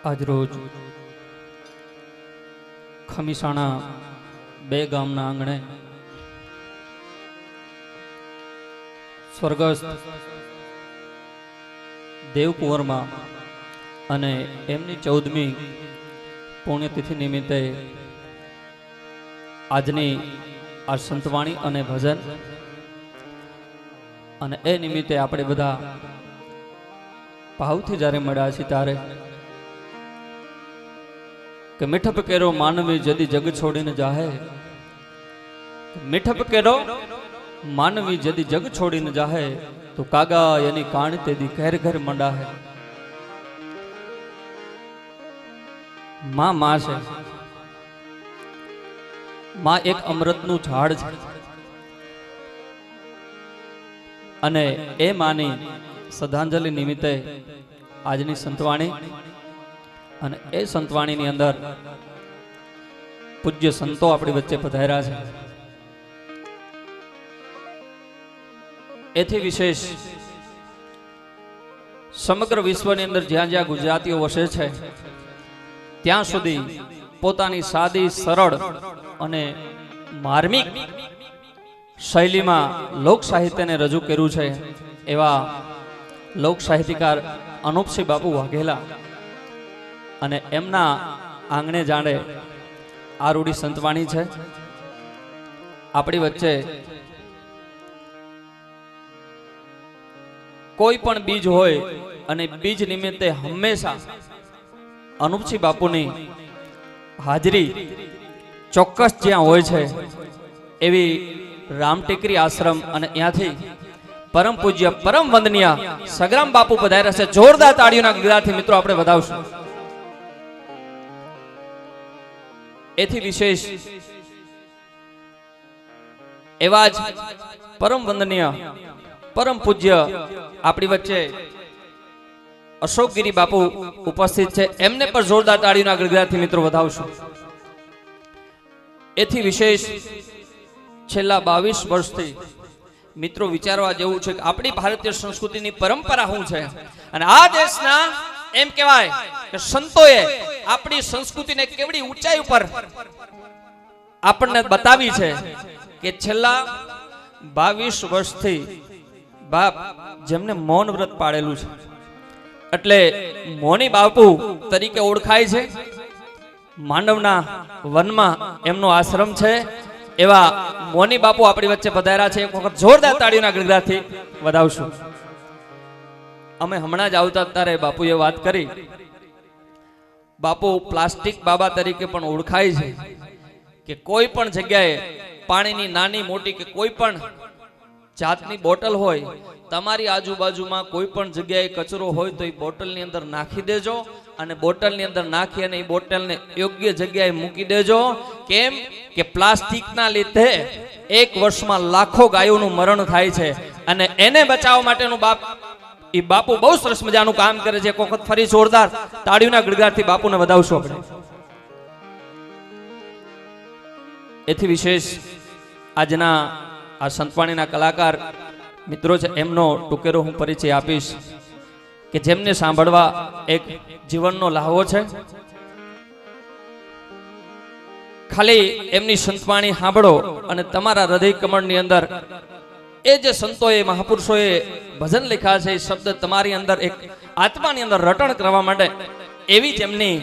આજ રોજ ખમીસાણા બે ગામના આંગણે સ્વર્ગસ્થ દેવકુંવરમાં અને એમની 14મી પુણ્યતિથિ નિમિત્તે આજની આ સંતવાણી અને ભજન અને એ નિમિત્તે આપણે બધા ભાવથી જ્યારે મળ્યા છીએ ત્યારે કે મીઠપ કેરો માનવી જદી જગ છોડીને જાહે, મીઠપ કેરો માનવી જદી જગ છોડીને જાહે તો કાગા એની કાણ તેદી ઘેર ઘેર મંડા હે. માં છે, માં એક અમૃતનું ઝાડ છે અને એ માની શ્રદ્ધાંજલિ નિમિત્તે આજની સંતવાણી અને એ સંતવાણીની અંદર પૂજ્ય સંતો આપણી વચ્ચે પધાર્યા છે. એથી વિશેષ સમગ્ર વિશ્વની અંદર જ્યાં જ્યાં ગુજરાતીઓ વસે છે ત્યાં સુધી પોતાની સાદી સરળ અને માર્મિક શૈલીમાં લોક સાહિત્યને રજૂ કર્યું છે એવા લોક સાહિત્યકાર અનુપસિંહ બાપુ વાઘેલા અને એમના આંગણે જાણે આ રૂડી સંતવાણી છે. આપણી વચ્ચે કોઈ પણ બીજ હોય અને બીજ નિમિત્તે હંમેશા અનુપસિંહ બાપુની હાજરી ચોક્કસ જ્યાં હોય છે એવી રામટેકરી આશ્રમ અને ત્યાંથી પરમ પૂજ્ય પરમ વંદનીય સગ્રામ બાપુ પધાર્યા છે. જોરદાર તાળીઓના ગગડાથી મિત્રો આપણે વધાવશું. એથી વિશેષ એવા જ પરમ વંદનીય પરમ પૂજ્ય આપણી વચ્ચે અશોકગીરી બાપુ ઉપસ્થિત છે, એમને પણ જોરદાર તાળીઓના ગગડાથી મિત્રો વધાવશું. એથી વિશેષ છેલ્લા 22 વર્ષથી મિત્રો વિચારવા જેવું છે કે આપણી ભારતીય સંસ્કૃતિની પરંપરા શું છે અને આ દેશના એમ કહેવાય કે સંતોએ આપણી સંસ્કૃતિને કેવડી ઊંચાઈ ઉપર આપણને બતાવી છે કે છેલ્લા 22 વર્ષથી બાપ જેમને મૌન વ્રત પાડેલું છે એટલે મૌની બાપુ તરીકે ઓળખાય છે. માંડવના વનમાં એમનો આશ્રમ છે. એવા મૌની બાપુ આપણી વચ્ચે પધાર્યા છે. એક વખત જોરદાર તાળીઓના ગગડાથી વધાવશું. અમે હમણાં જ આવતા ત્યારે બાપુએ વાત કરી, બાપુ પ્લાસ્ટિક બાબા તરીકે પણ ઓળખાય છે કે કોઈ પણ જગ્યાએ પાણીની નાની મોટી કે કોઈ પણ જાતની બોટલ હોય, તમારી આજુબાજુમાં કોઈ પણ જગ્યાએ કચરો હોય તો એ બોટલની અંદર નાખી દેજો અને બોટલની અંદર નાખી અને એ બોટલને યોગ્ય જગ્યાએ મૂકી દેજો. કેમ કે પ્લાસ્ટિકના લીધે એક વર્ષમાં લાખો ગાયોનું મરણ થાય છે અને એને બચાવવા માટેનું એ બાપુ બહુ સરસ મજાનું કામ કરે છે. એક વખત ફરી જોરદાર તાળીઓના ગડગડાટથી બાપુને વધાવશું આપણે. એથી વિશેષ આજના આ સંતવાણીના કલાકાર મિત્રો છે એમનો ટૂંકેરો હું પરિચય આપીશ કે જેમને સાંભળવા એક જીવનનો લહાવો છે. ખાલી એમની સંતવાણી સાંભળો અને તમારા હૃદય કમળની અંદર એ જે સંતોએ મહાપુરુષોએ ભજન લખ્યા છે એ શબ્દ તમારી અંદર એક આત્માની અંદર રટણ કરવા માટે એવી જ એમની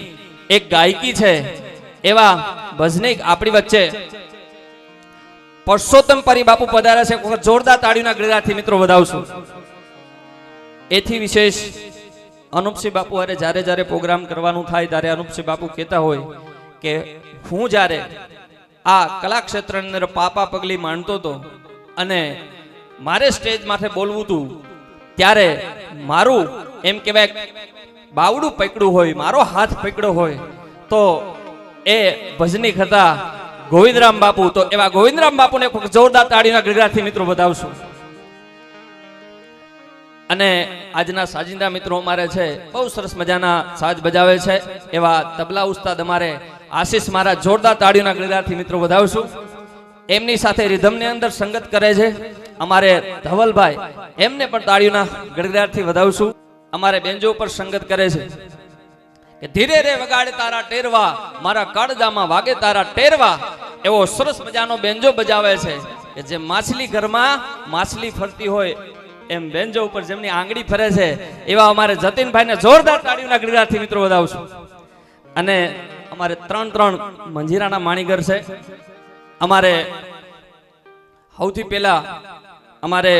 એક ગાયકી છે. એવા ભજનિક આપણી વચ્ચે પરસોત્તમ પરી બાપુ પધાર્યા છે. વખત જોરદાર તાળીઓના ગગડાથી મિત્રો વધાવશું. એથી વિશેષ અનુપસિંહ બાપુ અરે જ્યારે જ્યારે પ્રોગ્રામ કરવાનું થાય ત્યારે અનુપસિંહ બાપુ કહેતા હોય કે હું જ્યારે આ કલાક્ષેત્રની અંદર પાપા પગલી માંડતો હતો અને મારે સ્ટેજ માથે બોલવું હતું ત્યારે મારું એમ કહેવાય બાવડું પકડ્યું હોય, મારો હાથ પકડ્યો હોય તો એ ભજનીક હતા ગોવિંદરામ બાપુ. તો એવા ગોવિંદરામ બાપુને જોરદાર તાળીઓના ગગડાથી મિત્રો વધાવશું. અને આજના સાજિંદા મિત્રો અમારે છે બહુ સરસ મજાના સાજ બજાવે છે એવા તબલા ઉસ્તાદ અમારે આશીષ મહારાજ, જોરદાર તાળીઓના ગગડાથી મિત્રો વધાવશું. એમની સાથે રિધમની અંદર સંગત કરે છે અમારે ધવલભાઈ, એમને પણ તાળીઓના ગડગડાટથી વધાવશું. અમારે બેન્જો પર સંગત કરે છે કે ધીરે રે વગાડે તારા ટેરવા, મારા કાળજામાં વાગે તારા ટેરવા, એવો સરસ મજાનો બેન્જો બજાવે છે કે જે માછલી ઘરમાં માછલી ફરતી હોય એમ બેન્જો ઉપર જેમની આંગળી ફરે છે એવા અમારે જતીનભાઈને જોરદાર તાળીઓના ગણગણાટથી મિત્રો વધાવશું. અને અમારે ત્રણ મંજીરાના માણીગર છે. અમારે સૌથી પહેલા અમારે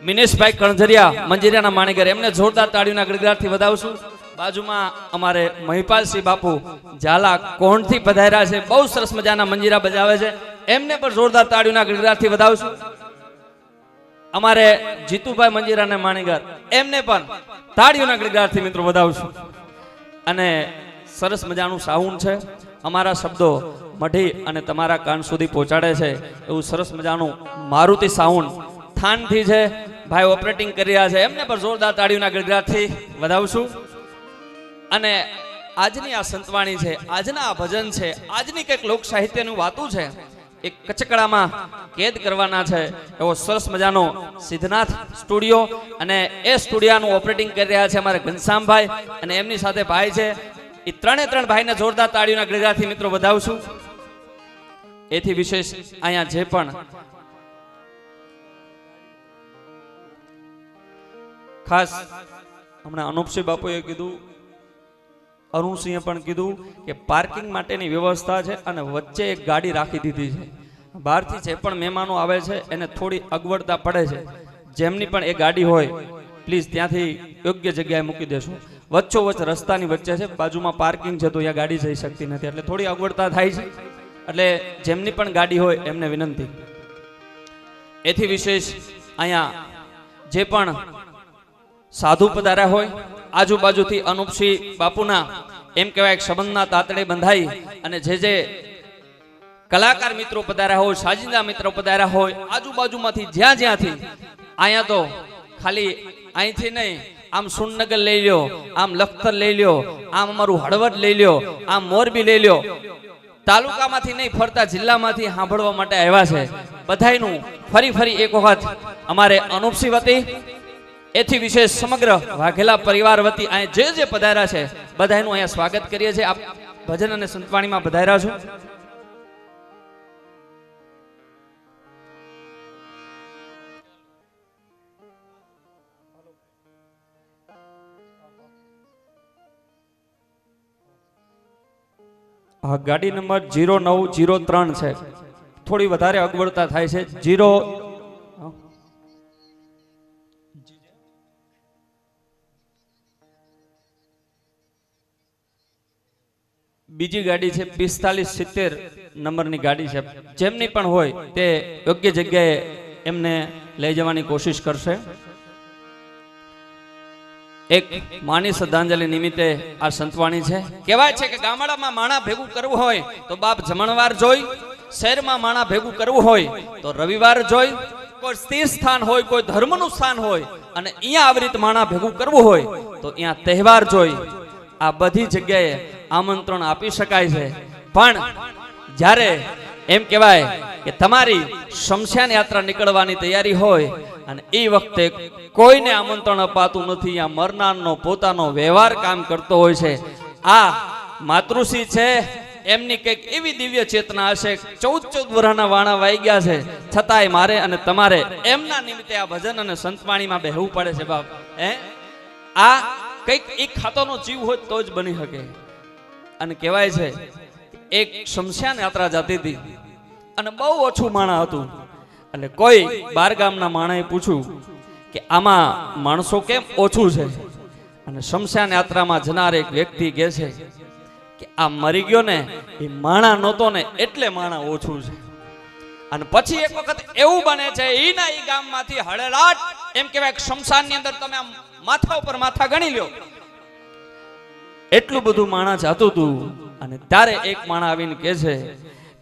મિનેશભાઈ કણઝરિયા મંજીરાના માણીગર, એમને જોરદાર તાળીઓના ગણગણાટથી વધાવશું. બાજુમાં અમારે મહિપાલસિંહ બાપુ ઝાલા કોણથી પધાર્યા છે, બહુ સરસ મજાના મંજીરા બજાવે છે, એમને પણ જોરદાર તાળીઓના ગણગણાટથી વધાવશું. અમારે જીતુભાઈ મંજીરાના માણીગર, એમને પણ તાળીઓના ગણગણાટથી મિત્રો વધાવશું. અને સરસ મજાનું સાઉન્ડ છે, અમારા શબ્દો મઢી અને તમારા કાન સુધી પહોંચાડે છે એવું સરસ મજાનું મારુતિ સાઉન્ડ થાનથી છે, ભાઈ ઓપરેટિંગ કરી રહ્યા છે, એમને પણ જોરદાર તાળીઓના ગણગણાટથી વધાવશું. અને આજની આ સંતવાણી છે, આજના આ ભજન છે, આજની કંઈક લોક સાહિત્યનું વાતું છે, એક કચકડામાં કેદ કરવાના છે એવો સરસ મજાનો સિદ્ધનાથ સ્ટુડિયો, અને એ સ્ટુડિયોનું ઓપરેટિંગ કરી રહ્યા છે અમારે ઘનશ્યામભાઈ, અને એમની સાથે ભાઈ છે. એ ત્રણ ભાઈને જોરદાર તાળીઓના ગણગણાટથી મિત્રો વધાવશું. એથી વિશેષ અહીંયા જે પણ ખાસ હમણાં અનુપસિંહ બાપુએ કીધું, અરુણસિંહે પણ કીધું કે પાર્કિંગ માટેની વ્યવસ્થા છે અને વચ્ચે એક ગાડી રાખી દીધી છે. બહારથી જે પણ મહેમાનો આવે છે એને થોડી અગવડતા પડે છે, જેમની પણ એ ગાડી હોય પ્લીઝ ત્યાંથી યોગ્ય જગ્યાએ મૂકી દેશો. વચ્ચોવચ્ચ રસ્તાની વચ્ચે છે, બાજુમાં પાર્કિંગ છે તો અહીંયા ગાડી જઈ શકતી નથી, એટલે થોડી અગવડતા થાય છે, એટલે જેમની પણ ગાડી હોય એમને વિનંતી. એથી વિશેષ અહીંયા જે પણ સાધુ પધાર્યા હોય, આજુબાજુથી અનુપસિંહ બાપુના એમ કહેવાય સંબંધના તાતડે બંધાઈ અને જે કલાકાર મિત્રો પધાર્યા હોય, સાજિંદા મિત્રો પધાર્યા હોય, આજુબાજુમાંથી જ્યાંથી, અહીંયા તો ખાલી અહીંથી નહીં, આમ સુરનગર લઈ લ્યો, આમ લખતર લઈ લ્યો, આમ અમારું હળવદ લઈ લ્યો, આમ મોરબી લઈ લ્યો, તાલુકામાંથી નહીં ફરતા જિલ્લામાંથી સાંભળવા માટે આવ્યા છે. બધાયનું ફરી એક વખત અમારે અનુપસિંહ વતી, એથી વિશેષ સમગ્ર વાઘેલા પરિવાર વતી અહીંયા જે પધાર્યા છે બધાનું અહીંયા સ્વાગત કરીએ છીએ. આપ ભજન અને સંતવાણીમાં પધાર્યા છો. હા, ગાડી નંબર 0903 છે, થોડી વધારે અગવડતા થાય છે. બીજી ગાડી છે 4570 નંબરની ગાડી છે, જેમની પણ હોય તે યોગ્ય જગ્યાએ એમને લઈ જવાની કોશિશ કરશે. એક માની શ્રદ્ધાંજલિ નિમિત્તે આ સંતવાણી છે. કહેવાય છે કે ગામડામાં માણા ભેગું કરવું હોય તો બાપ જમણવાર જોઈ, શહેરમાં માણા ભેગું કરવું હોય તો રવિવાર જોઈ, કોઈ સ્થિર સ્થાન હોય, કોઈ ધર્મનું સ્થાન હોય, અને અહીંયા આવી રીતે માણા ભેગું કરવું હોય તો અહીંયા તહેવાર જોઈ. આ બધી જગ્યાએ આમંત્રણ આપી શકાય છે, પણ જ્યારે એમ કહેવાય કે તમારી શમશાન યાત્રા નીકળવાની તૈયારી હોય અને એ વખતે કોઈને આમંત્રણ અપાતું નથી, આ મરનારનો પોતાનો વ્યવહાર કામ કરતો હોય છે. આ માતૃશ્રી છે, એમની કંઈક એવી દિવ્ય ચેતના હશે, 14 વર્ષના વાણા વાઈ ગયા છે, છતાંય મારે અને તમારે એમના નિમિત્તે આ ભજન અને સંતવાણીમાં બેહવું પડે છે. બાપ આ કંઈક એક ખાતોનો જીવ હોય તો જ બની શકે. અને કહેવાય છે એક શમશાન યાત્રા જતી હતી અને બહુ ઓછું માણા હતું, એટલે કોઈ બાર ગામના માણાએ પૂછ્યું કે આમાં માણસો કેમ ઓછું છે, અને શમશાન યાત્રામાં જનાર એક વ્યક્તિ કહે છે કે આ મરી ગયો ને એ માણા નહોતો ને એટલે માણા ઓછું છે. અને પછી એક વખત એવું બને છે ઈના ઈ ગામમાંથી હળેલાટ એમ કહેવાય શમશાનની અંદર તમે આમ માથા ઉપર માથા ગણી લ્યો, એટલું બધું માણા જાતું હતું. અને ત્યારે એક માણા આવીને કહે છે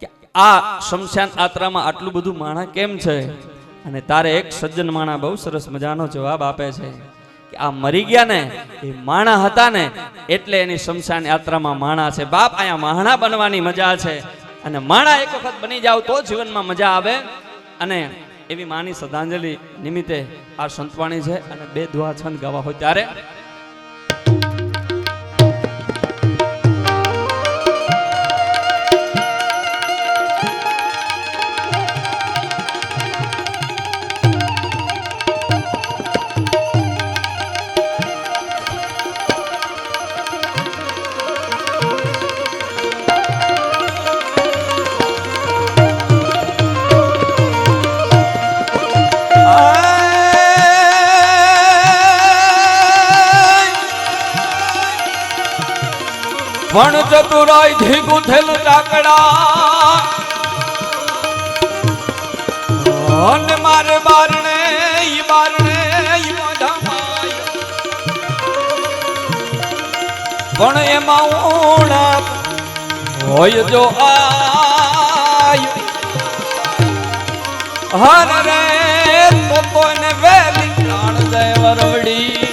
કે આ શમશાન યાત્રામાં આટલું બધું માણા કેમ છે? અને તારે એક સજ્જન માણા બહુ સરસ મજાનો જવાબ આપે છે કે આ મરી ગયા ને એ માણા હતા ને એટલે એની શમશાન યાત્રામાં માણા છે. બાપ, અહીંયા માણા બનવાની મજા છે, અને માણા એક વખત બની જાવ તો જીવનમાં મજા આવે. અને એવી માની શ્રદ્ધાંજલિ નિમિત્તે આ સંતવાણી છે, અને બે દુઆ છંદ ગાવા હોય ત્યારે પણ ચતુરાઈ થી ગુથેલ ચાકડા અને મારે બારણે ઈ મોઢામાં પણ એમાં ઉણપ હોય જો આય હર રે તો કોઈને વેલી પ્રાણ દે વરવડી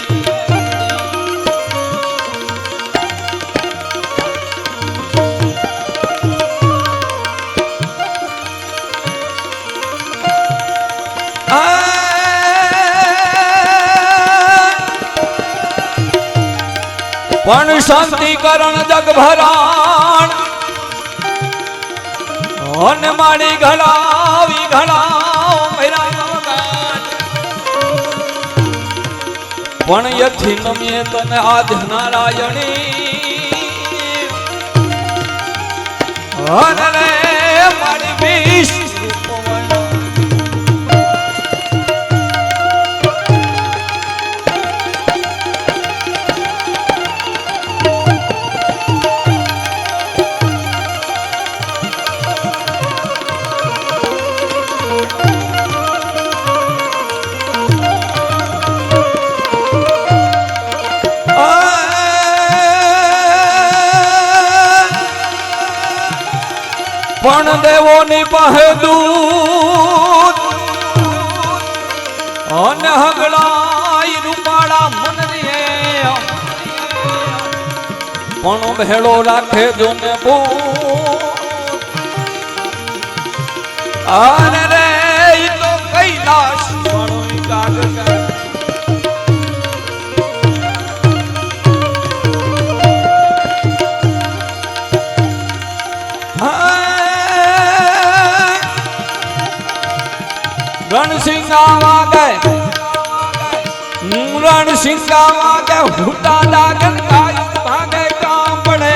પણ શાંતિકરણ જગભરાણ અન માડી ઘડાવી ઘડાવ પણ યથી નમીએ તને આધ નારાયણી અન રે માડી વિશ પણ દેવોની પહે દૂત અને હગલાઈ રૂપાળા મન રે પણ ભેળો રાખે જો ને અને રે ઈ તો કૈલાશ વાળો કાગળ રણસિંગા વાગે હુટા લાગન કાય ભાગે કામ પડે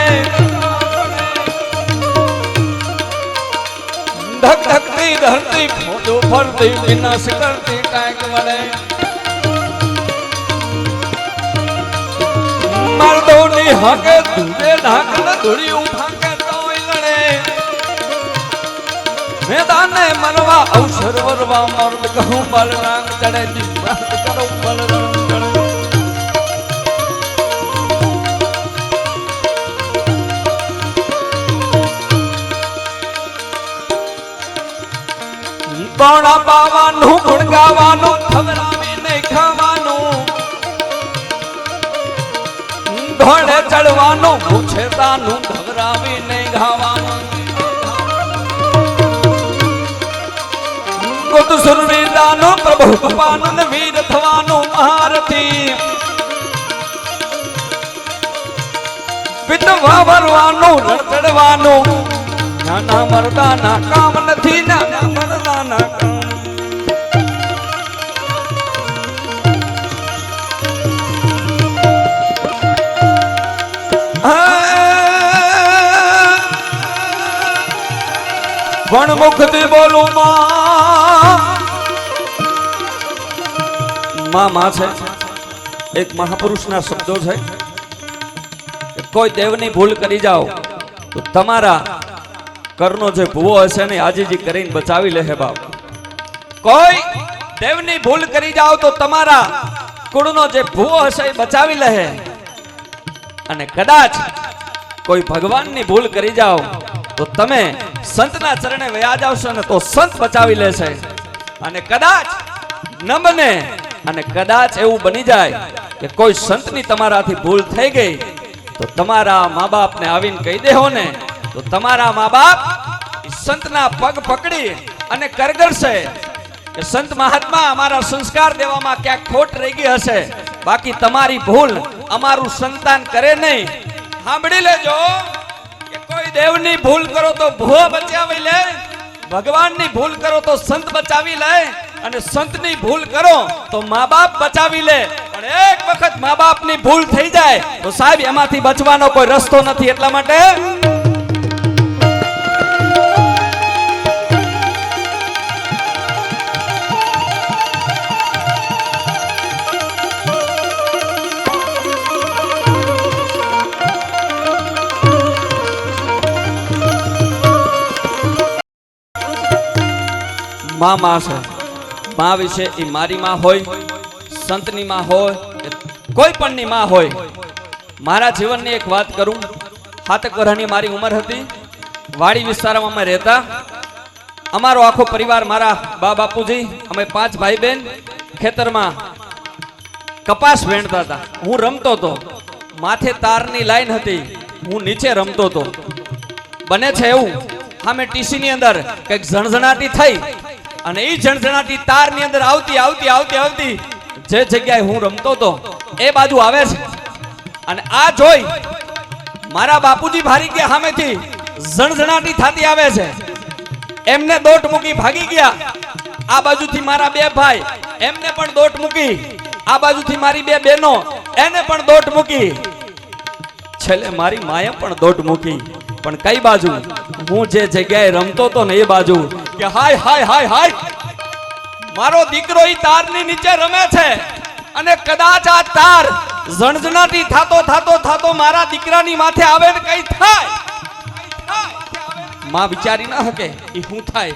ધક ધકતી ધરતી ફોટો ફરતી વિનાશ કરતી કાંઈક વળે મરદોની હકે ધૂળે ઢાકન ધૂળિયું ભાંગે તોય લડે મેદાને મરવા અવસર વરવા મર્દ કહું બલરાંગ ચડે જીવાત કરો બલરાંગ ચડે કોણા પાવાનું ગુણ ગાવાનું ખવડાવી નહીં ખાવાનું ઘોડે ચડવાનું મુછેતાનું ખવડાવી નહીં ગાવાનું સુરવીરાનું પ્રભુ કપાનું વીર થવાનું મહારથી પિતવા વરવાનું રણ ચડવાનું નાના મરદાના કામ નથી નાના મરદાના કામ પણ મુખથી બોલું માં છે એક મહાપુરુષના શબ્દો છે કોઈ દેવની ભૂલ કરી જાઓ તો તમારા કરનો જે ભૂવો હશે ને આજીજી કરીને બચાવી લે હે બાપ કોઈ દેવની ભૂલ કરી જાઓ તો તમારા કુળનો જે ભૂવો હશે એ બચાવી લે અને કદાચ કોઈ ભગવાનની ભૂલ કરી જાઓ તો તમે સંતના ચરણે વયા જાવશો ને તો સંત બચાવી લેશે અને કદાચ ન બને અને કદાચ એવું બની જાય કે કોઈ સંતની તમારાથી ભૂલ થઈ ગઈ તો તમારા મા બાપને આવીને કહી દેહો ને તો તમારા મા બાપ સંતના પગ પકડી અને કરગરશે કે સંત મહાત્મા અમારા સંસ્કાર દેવામાં ક્યાંક ખોટ રહી ગઈ હશે બાકી તમારી ભૂલ અમારું સંતાન કરે નહીં સાંભળી લેજો કે કોઈ દેવની ભૂલ કરો તો ભૂવો બચાવી લે ભગવાનની ભૂલ કરો તો સંત બચાવી લે અને સંતની ભૂલ કરો તો મા બાપ બચાવી લે પણ એક વખત મા બાપની ભૂલ થઈ જાય તો સાહેબ એમાંથી બચવાનો કોઈ રસ્તો નથી એટલા માટે માં છે. માં વિશે એ મારી માં હોય, સંતની માં હોય, કોઈ પણની માં હોય. મારા જીવનની એક વાત કરું. 7 વર્ષની મારી ઉંમર હતી. વાડી વિસ્તારમાં અમે રહેતા. અમારો આખો પરિવાર, મારા બા બાપુજી, અમે 5 ભાઈ બહેન ખેતરમાં કપાસ વેણતા હતા. હું રમતો હતો. માથે તારની લાઈન હતી, હું નીચે રમતો હતો. બને છે એવું સામે ટીસી ની અંદર કઈક ઝણઝણાટી થઈ અને એ ઝણઝણાટી તારની અંદર આવતી આવતી આવતી આવતી જે જગ્યાએ હું રમતો હતો એ બાજુ આવે છે. અને આ જોઈ મારા બાપુજી ભારી ગયા. સામેથી ઝણઝણાટી થતી આવે છે. એમને દોટ મૂકી ભાગી ગયા. આ બાજુથી મારા 2 ભાઈ, એમને પણ દોટ મૂકી. આ બાજુથી મારી 2 બહેનો, એને પણ દોટ મૂકી. છેલ્લે મારી માએ પણ દોટ મૂકી. પણ કઈ બાજુ? હું જે જગ્યાએ રમતો હતો ને એ બાજુ. કે હાય હાય હાય હાય, મારો દીકરો ઈ તારની નીચે રમે છે અને કદાચ આ તાર ઝણઝણાટી થાતો થાતો થાતો મારા દીકરાની માથે આવે ને કઈ થાય. માં વિચારી ના શકે ઈ શું થાય.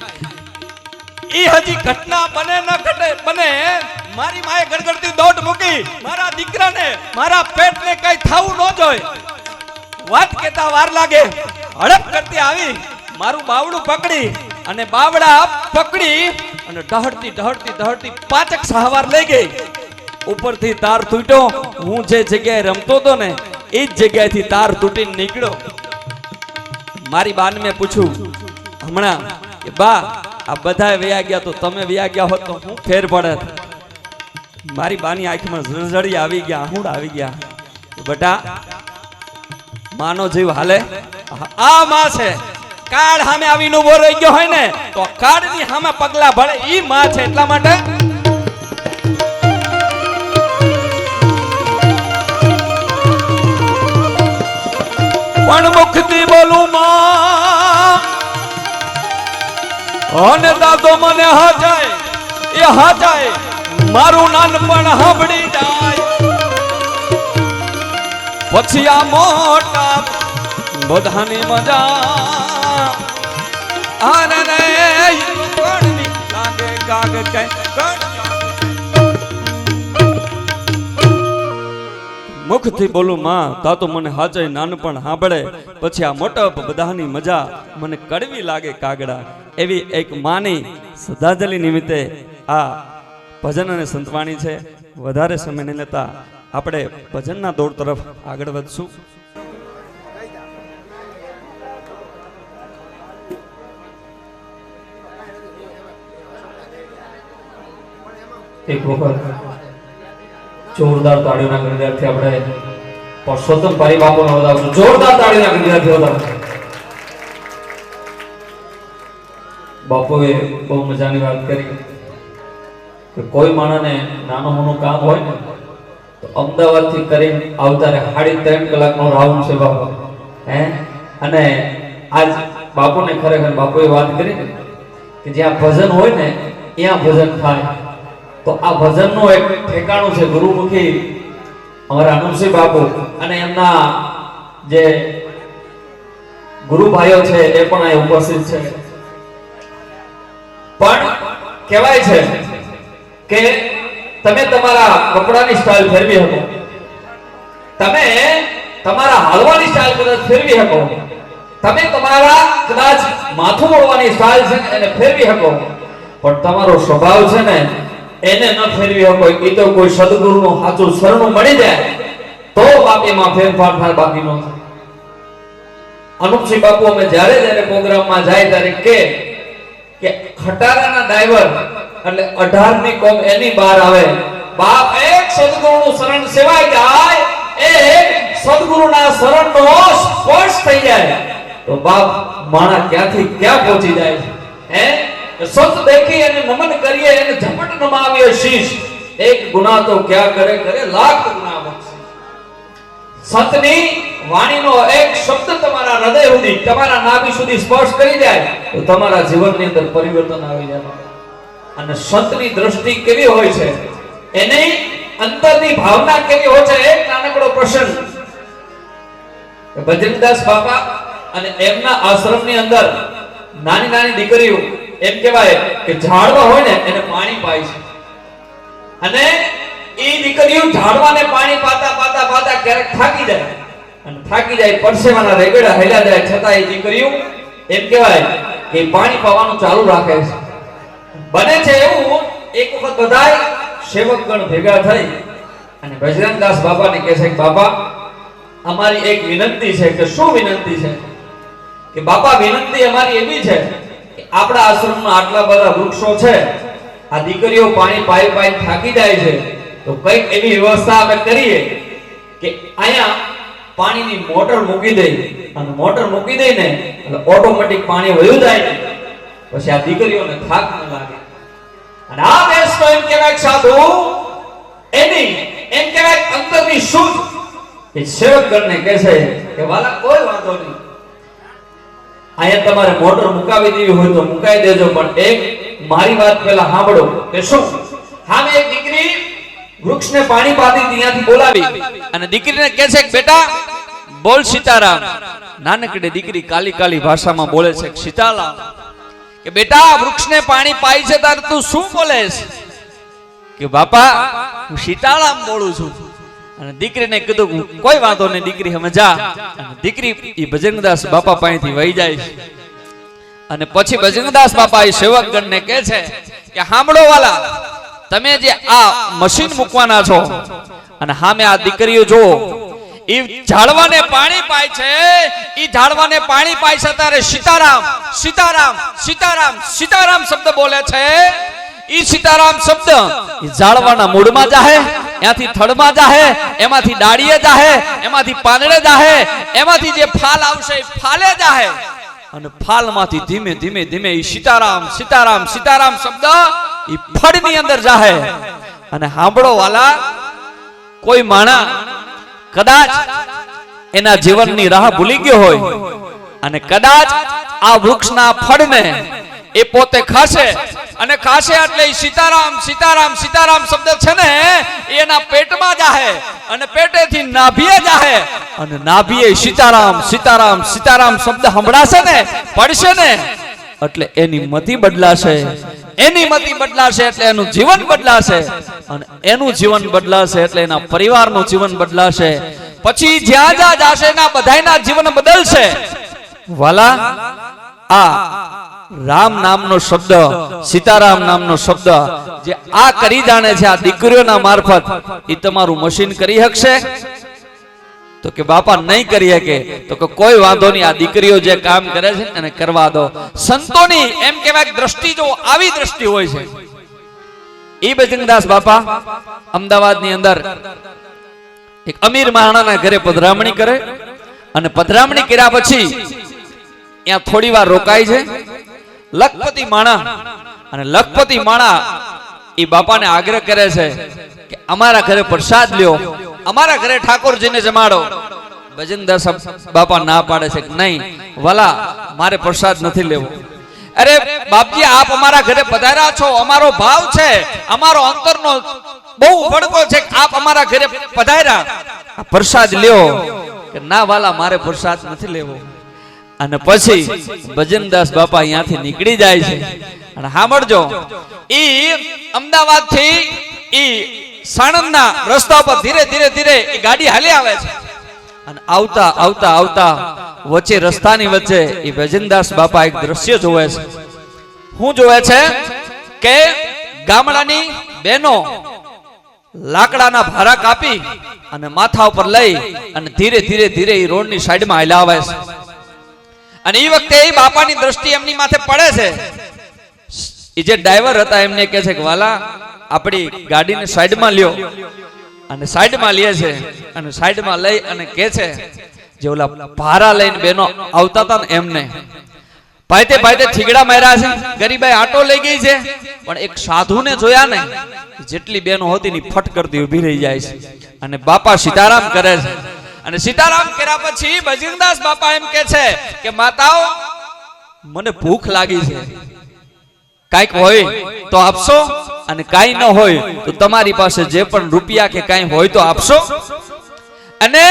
ઈ હજી ઘટના બને ન ઘટે બને, મારી માએ ગડગડતી દોટ મૂકી. મારા દીકરાને, મારા પેટને કઈ થાવું ન જોય. વાત કેતા વાર લાગે. હડપ કરતી આવી મારું બાવડું પકડી અને બાવડા પકડી અને ઢહડતી ઢહડતી ઢહડતી 5 સહાવાર લઈ ગઈ. ઉપરથી તાર તૂટ્યો. હું જે જગ્યાએ રમતો હતો ને એ જ જગ્યાએથી તાર તૂટીને નીકળ્યો. મારી બાને મેં પૂછ્યું હમણાં કે બા આ બધા વયા ગયા તો તમે વયા ગયા હોત તો હું ફેર પડે. મારી બાની આંખમાં ઝળઝળી આવી ગયા, આહુડ આવી ગયા. બેટા, માનો જીવ હાલે. આ માં છે. કાળ સામે આવીને ઉભો રહી ગયો હોય ને તો કાળની સામે પગલા ભળે ઈ માં છે. એટલા માટે પણ મુખથી બોલું માં અને દાદો મને હાજાય એ હાજાય. મારું નાનપણ સાંભળી જાય પછી આ મોટા બધાની મજા. આને કણની લાગે કાગ કે મુખથી બોલું માં તા તો મને હાજય નાનપણ સાંભળે પછી આ મોટા બધાની મજા મને કડવી લાગે કાગડા. એવી એક માની શ્રદ્ધાંજલિ નિમિત્તે આ ભજન અને સંતવાણી છે. વધારે સમય નહીં લેતા આપણે ભજનના દોર તરફ આગળ વધશું. એક વખત જોરદાર તાળીઓના ગણિતથી આપણે પરસોત્તમ પારી બાપુને વધાવશું. જોરદાર તાળીઓના ગણિતથી વધાવશું. બાપુએ બહુ મજાની વાત કરી કે કોઈ માણસને નાનું મોનું કામ હોય ને તો અમદાવાદથી કરીને આવતારે 3.5 કલાકનો રાઉન્ડ છે બાપુ. અને આજ બાપુને ખરેખર બાપુએ વાત કરી કે જ્યાં ભજન હોય ને ત્યાં ભજન થાય. તો આ ભજનનું એક ઠેકાણું છે ગુરુમુખી અમારા અનુપસિંહ બાપુ અને એમના જે ગુરુ ભાઈઓ છે એ પણ અહીં ઉપસ્થિત છે. પણ કહેવાય છે કે તમે તમારા કપડાની સ્ટાઇલ ફેરવી શકો, તમે તમારા હાલવાની સ્ટાઇલ કદાચ ફેરવી શકો, તમે તમારા કદાચ માથું મોડવાની સ્ટાઇલ છે એને ફેરવી શકો, પણ તમારો સ્વભાવ છે ને એને ન ફેરવી શકો. એ તો કોઈ સદગુરુનું સાચું શરણું મળી જાય તો બાપીમાં ફેરફાર થાય, બાકી ન થાય. અનુપસિંહ બાપુ અમે જ્યારે જ્યારે પ્રોગ્રામમાં જાય ત્યારે કે ખટારાના ડ્રાઈવર એટલે 18 ની કોમ એની બહાર આવે. બાપ એક સદગુરુનું શરણ સેવાય જાય, એક સદગુરુના શરણનો સ્પર્શ થઈ જાય તો બાપ માણા ક્યાંથી ક્યાં પહોંચી જાય છે. સંત દેખી અને નમન કરીએ અને ઝપટ નમાવીએ શીશ. એક ગુનાહ તો ક્યાં કરે કરે લાખ ગુનાહ બક્ષે. સંતની વાણીનો એક શબ્દ તમારા હૃદય સુધી, તમારા નાભી સુધી સ્પર્શ કરી જાય તો તમારા જીવનની અંદર પરિવર્તન આવી જાય. અને સંતની દ્રષ્ટિ કેવી હોય છે, એની અંતરની ભાવના કેવી હોય છે. એક નાનકડો પ્રસંગ, ભજનદાસ બાપા અને એમના આશ્રમની અંદર નાની નાની દીકરીઓ એમ કહેવાય કે ઝાડવા હોય ને એને પાણી પાય છે અને એ દીકરીઓ ઝાડવાને પાણી પાતા પાતા પાતા ક્યારેક થાકી જાય અને થાકી જાય પરસેવાના રેગડા હેલા જાય છતાં એ દીકરીઓ એમ કહેવાય કે પાણી પાવાનું ચાલુ રાખે છે બને છે એવું એક વખત બધાય સેવકગણ ભેગા થઈ અને બજરંગદાસ બાપાને કહે છે કે બાપા અમારી એક વિનંતી છે કે શું વિનંતી છે કે બાપા વિનંતી અમારી એવી છે કે આપણા આશ્રમમાં આટલા બધા વૃક્ષો છે આ દીકરીઓ પાણી પાઈ પાઈ થાકી જાય છે તો કઈક એવી વ્યવસ્થા અમે કરીએ કે અહીંયા પાણીની મોટર મૂકી દઈ અને મોટર મૂકી દઈને એટલે ઓટોમેટિક પાણી વયું જાય ને પછી આ દીકરીઓને થાક ન લાગે અને આ દેશનો એમ કહેવાય સાધુ એની એમ કહેવાય અંતરની શુદ્ધ એ સેવકગણને કહે છે કે વાલા કોઈ વાંધો નહીં અહીંયા તમારે મોટર મુકાવી દેવી હોય તો મુકાઈ દેજો પણ એક મારી વાત પહેલા સાંભળો કે શું હામે એક દીકરી વૃક્ષને પાણી પાતી ત્યાંથી બોલાવી અને દીકરીને કહે છે કે બેટા બોલ સીતારામ. નાનકડી દીકરી કાલી કાલી ભાષામાં બોલે છે કે સીતારામ, કે બેટા વૃક્ષને પાણી પાઈ છે તારે તું શું બોલેસ? કે બાપા હું સીતારામ બોલું છું. અને દીકરીને કીધું કોઈ વાંધો નહીં દીકરી અમે જા. અને દીકરી એ બજરંગદાસ બાપા પાસેથી વહી જાય છે અને પછી બજરંગદાસ બાપા એ સેવકગણને કહે છે કે સાંભળો વાલા, તમે જે આ મશીન મૂકવાના છો અને સામે આ દીકરીઓ જો ઈ ઝાડવાને પાણી પાય છે, ઈ ઝાડવાને પાણી પાય છે ત્યારે સીતારામ સીતારામ સીતારામ સીતારામ શબ્દ બોલે છે. ઈ સીતારામ શબ્દ ઈ ઝાડવાના મૂળમાં જાહે, ત્યાંથી થડમાં જાહે, એમાંથી ડાળીએ જાહે, એમાંથી પાંદડે જાહે, એમાંથી જે ફાલ આવશે એ ફાલે જાહે અને ફાલમાંથી ધીમે ધીમે ધીમે ઈ સીતારામ સીતારામ સીતારામ શબ્દ ઈ ફળની અંદર જાહે. અને સાંભળો વાલા, કોઈ માણા કદાચ એના જીવનની રાહ ભૂલી ગયો હોય અને કદાચ આ વૃક્ષના ફળને એ પોતે ખાશે અને ખાશે એટલે સીતારામ સીતારામ સીતારામ શબ્દ છે ને એના પેટમાં જાહે અને પેટેથી નાભીએ જાહે અને નાભીએ સીતારામ સીતારામ સીતારામ શબ્દ સંભળાશે ને પડશે ને એટલે એની મતિ બદલાશે, એની મતિ બદલાશે એટલે એનું જીવન બદલાશે અને એનું જીવન બદલાશે એટલે એના પરિવારનું જીવન બદલાશે. પછી જ્યાં જ્યાં જાશે એના બધાયના જીવન બદલશે. વાલા, આ રામ નામનો શબ્દ, સીતારામ નામનો શબ્દ જે આ કરી જાણે છે આ દીકરીઓના મારફત, એ તમારું મશીન કરી શકશે? તો કે બાપા નહીં કરી શકે. તો કે કોઈ વાંધો નહીં, આ દીકરીઓ જે કામ કરે છે એને કરવા દો. સંતોની એમ કહેવાય દ્રષ્ટિ જો આવી દ્રષ્ટિ હોય છે. ઈ બજરંગદાસ બાપા અમદાવાદની અંદર એક અમીર મહારાણાના ઘરે પધરામણી કરે અને પધરામણી કર્યા પછી ત્યાં થોડી વાર રોકાય છે. લખપતિ માણા અને લખપતિ માણા એ બાપાને આગ્રહ કરે છે કે અમારા ઘરે પ્રસાદ લ્યો, અમારા ઘરે ઠાકોરજીને જમાડો. બજરંગદાસ બાપા ના પાડે છે કે નહીં વાલા, મારે પ્રસાદ નથી લેવો. અરે બાપજી, આપ અમારા ઘરે પધાર્યા છો, અમારો ભાવ છે, અમારો અંતરનો બહુ ભડકો છે કે આપ અમારા ઘરે પધાર્યા, પ્રસાદ લ્યો. કે ના વાલા, મારે પ્રસાદ નથી લેવો. અને પછી બજરંગદાસ બાપા અહીંયાથી નીકળી જાય છે. અને સાંભળજો, ઈ અમદાવાદ થી ઈ સાણંદના રસ્તા પર ધીરે ધીરે ધીરે એ ગાડી હાલી આવે છે અને આવતા આવતા આવતા વચ્ચે રસ્તાની વચ્ચે એ બજરંગદાસ બાપા એક દ્રશ્ય જોવે છે. શું જોવે છે કે ગામડાની બહેનો લાકડાના ભારા કાપી અને માથા ઉપર લઈ અને ધીરે ધીરે ધીરે એ રોડની સાઈડમાં હાલ્યા આવે છે. અને એ વખતે એ બાપાની દ્રષ્ટિ એમની માથે પડે છે. એ જે ડ્રાઈવર હતા એમને કહે છે કે વાલા, આપણી ગાડીને સાઈડમાં લ્યો. અને સાઈડમાં લે છે અને સાઈડમાં લઈ અને કહે છે જે ઓલા ભારા લઈને બેનો આવતા હતા ને એમને પાયતે પાયતે થીગડા માર્યા છે. ગરીબાઈ આટો લઈ ગઈ છે પણ એક સાધુને જોયા ને, જેટલી બેનો હતી ને ફટ કરતી ઊભી રહી જાય છે અને બાપા સીતારામ કરે છે. અને સીતારામ કર્યા પછી બજરંગદાસ બાપા એમ કહે છે કે માતાઓ, મને ભૂખ લાગી છે, કાંઈક હોય તો આપશો અને કાંઈ ન હોય તો તમારી પાસે જે પણ રૂપિયા કે કાંઈ હોય તો આપશો. અને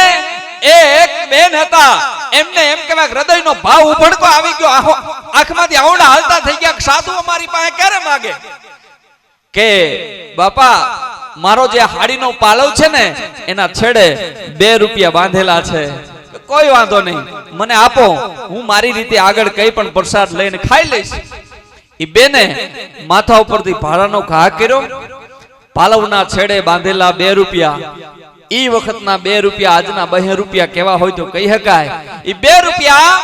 એક બેન હતા એમને એમ કહેવાય હૃદયનો ભાવ ઉભડકો આવી ગયો, આંખમાંથી આવડા હાલતા થઈ ગયા. સાધુ અમારી પાસે ક્યારે માગે કે બાપા મારો જે હાડીનો પાલવ છે ને એના છેડે 2 રૂપિયા બાંધેલા છે, કોઈ વાંધો નહીં મને આપો, હું મારી રીતે આગળ કઈ પણ પ્રસાદ લઈને ખાઈ લઈશ. એ બેને માથા ઉપરથી ભાડાનો ઘા કર્યો, પાલવના છેડે બાંધેલા 2 રૂપિયા, ઈ વખતના 2 રૂપિયા આજના 2 રૂપિયા કેવા હોય તો કહી શકાય. ઈ 2 રૂપિયા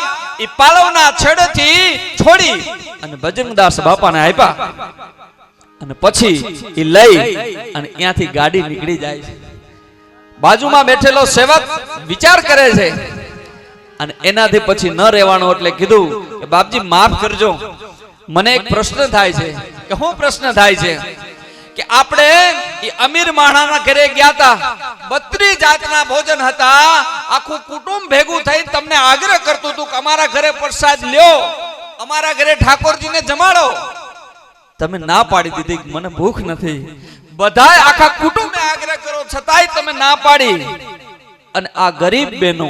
ઈ પાલવના છેડેથી છોડી અને બજરંગદાસ બાપાને આપ્યા અને પછી ઈ લઈ અને ત્યાંથી ગાડી નીકળી જાય છે. બાજુમાં બેઠેલો સેવક વિચાર કરે છે અને એનાથી પછી ન રહેવાનું એટલે કીધું કે બાપજી માફ કરજો, મને એક પ્રશ્ન થાય છે. કે શું પ્રશ્ન થાય છે? કે આપણે એ અમીર માણાના ઘરે ગયા હતા, 32 જાતના ભોજન હતા, આખું કુટુંબ ભેગું થઈ તમને આગ્રહ કરતું હતું કે અમારા ઘરે પ્રસાદ લ્યો, અમારા ઘરે ઠાકોરજીને જમાડો. તમે ના પાડી દીધી, મને ભૂખ નથી. બધાય આખા કુટુંબે આગ્રહ કરો છતાંય તમે ના પાડી. અને આ ગરીબ બહેનો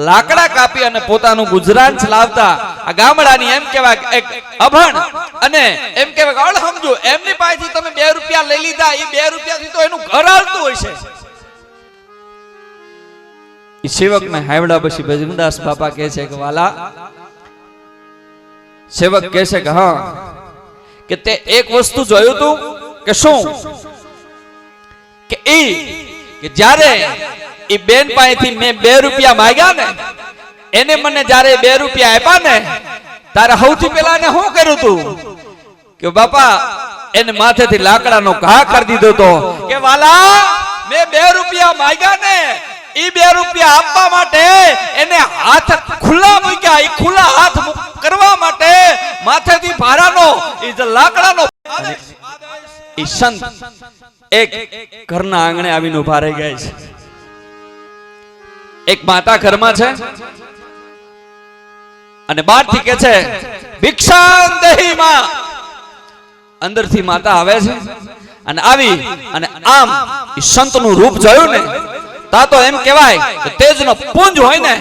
લાકડા કાપી અને પોતાનું ગુજરાન ચલાવતા આ ગામડાની એમ કહેવાય એક અભણ અને એમ કહેવાય અણસમજુ એમની પાસેથી તમે 2 રૂપિયા લઈ લીધા. એ 2 રૂપિયાથી તો એનું ઘર હાલતું હોય છે. એ સેવકને હાવડા પછી બજરંગદાસ બાપા કહે છે કે વાલા, સેવક કહે છે કે હા, કે તે એક વસ્તુ જોયું તું કે શું? કે જ્યારે એ બેન પાસેથી મેં 2 રૂપિયા માંગ્યા ને, એને મને જ્યારે 2 રૂપિયા આપ્યા ને, તારે સૌથી પહેલા એને શું કર્યું તું? કે બાપા એને માથેથી લાકડાનો ઘા કરી દીધો તો. કે વાલા, મેં 2 રૂપિયા માંગ્યા ને, એ 2 રૂપિયા આપવા માટે એને હાથ ખુલ્લા મૂક્યા. એ ખુલ્લા હાથ કરવા માટે માથેથી ભારાનો એ જે લાકડાનો એ સંત એક ઘરના આંગણે આવીને ઉભા રહી ગયા છે. એક માતા ઘરમાં છે અને બહારથી કે છે ભિક્ષાન દેહી માં. અંદરથી માતા આવે છે અને આવી અને આમ એ સંતનું રૂપ જોયું ને, તા તો એમ કહેવાય કે તેજનો પુંજ હોય ને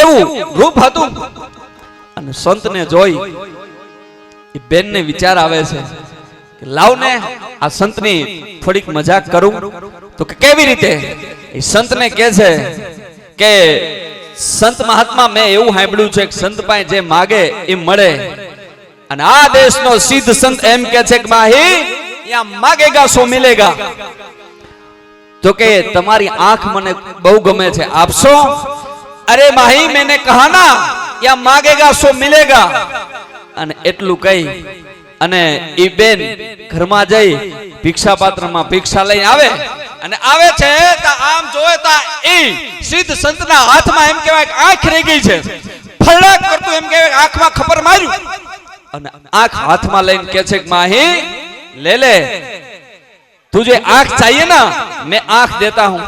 એવું રૂપ હતું. અને સંતને જોઈ એ બેનને વિચાર આવે છે કે લાવ ને આ સંતની થોડીક મજાક કરું. તો કેવી રીતે? એ સંતને કહે છે કે સંત મહાત્મા મેં એવું સાંભળ્યું છે કે સંત પાસે જે માગે એ મળે. અને આ દેશનો સિદ્ધ સંત એમ કહે છે કે માહી યહાં માગેગા સો મિલેગા. તો કે તમારી આંખ મને બહુ ગમે છે, આપશો? અરે માહી મેને કહા ના યહાં માગેગા સો મિલેગા. અને એટલું કહી અને ઈ બેન ઘરમાં જઈ ભિક્ષા પાત્રમાં ભિક્ષા લઈને આવે અને આવે છે તો આમ જોવે તો ઈ સિદ્ધ સંતના હાથમાં એમ કહેવાય કે આંખ રહી ગઈ છે. ફળક કરતું એમ કહેવાય આંખમાં ખબર માર્યું અને આંખ હાથમાં લઈને કહે છે કે માહી ले ले, तुझे आंख चाहिए ना, मैं आंख देता हूं.